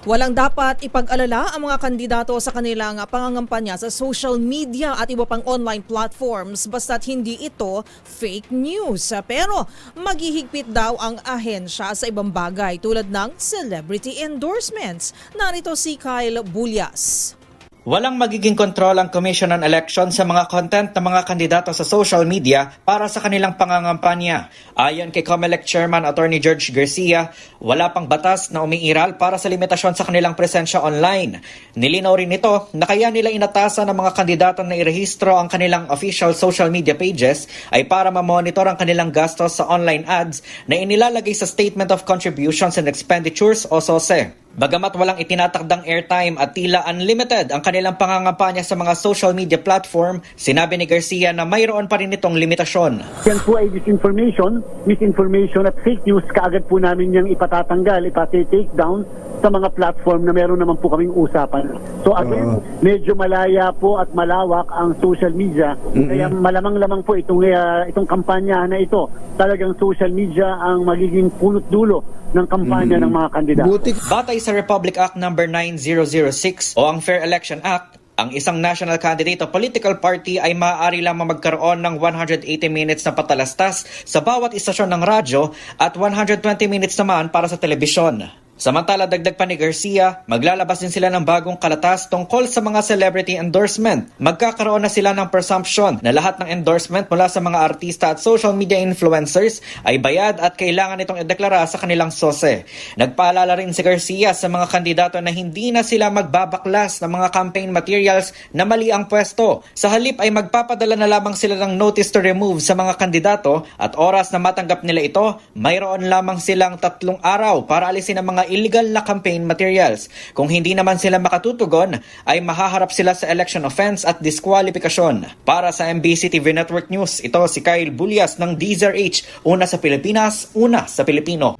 Walang dapat ipag-alala ang mga kandidato sa kanilang pangangampanya sa social media at iba pang online platforms basta't hindi ito fake news. Pero maghihigpit daw ang ahensya sa ibang bagay tulad ng celebrity endorsements. Narito si Kyle Bulyas. Walang magiging kontrol ang Commission on Elections sa mga content ng mga kandidato sa social media para sa kanilang pangangampanya. Ayon kay COMELEC Chairman Attorney George Garcia, wala pang batas na umiiral para sa limitasyon sa kanilang presensya online. Nilinaw rin nito na kaya nila inatasan ng mga kandidato na irehistro ang kanilang official social media pages ay para mamonitor ang kanilang gastos sa online ads na inilalagay sa Statement of Contributions and Expenditures o SOSE. Bagamat walang itinatakdang airtime at tila unlimited ang kanilang pangangampanya sa mga social media platform, sinabi ni Garcia na mayroon pa rin itong limitasyon. Yan po ay disinformation, misinformation at fake news. Kaagad po namin yung ipatatanggal, ipati-take down sa mga platform na meron naman po kaming usapan. So again, medyo malaya po at malawak ang social media. Kaya malamang-lamang po itong kampanya na ito. Talagang social media ang magiging punot dulo ng kampanya ng mga kandidato. Batay sa Republic Act No. 9006 o ang Fair Election Act, ang isang national candidate o political party ay maaari lamang magkaroon ng 180 minutes na patalastas sa bawat istasyon ng radyo at 120 minutes naman para sa telebisyon. Samantala, dagdag pa ni Garcia, maglalabas din sila ng bagong kalatas tungkol sa mga celebrity endorsement. Magkakaroon na sila ng presumption na lahat ng endorsement mula sa mga artista at social media influencers ay bayad at kailangan itong ideklara sa kanilang SOSE. Nagpaalala rin si Garcia sa mga kandidato na hindi na sila magbabaklas ng mga campaign materials na mali ang pwesto. Sa halip ay magpapadala na lamang sila ng notice to remove sa mga kandidato at oras na matanggap nila ito, mayroon lamang silang 3 araw para alisin ang mga illegal na campaign materials. Kung hindi naman sila makatutugon, ay mahaharap sila sa election offense at diskwalifikasyon. Para sa MBC TV Network News, ito si Kyle Bulyas ng DZRH. Una sa Pilipinas, una sa Pilipino.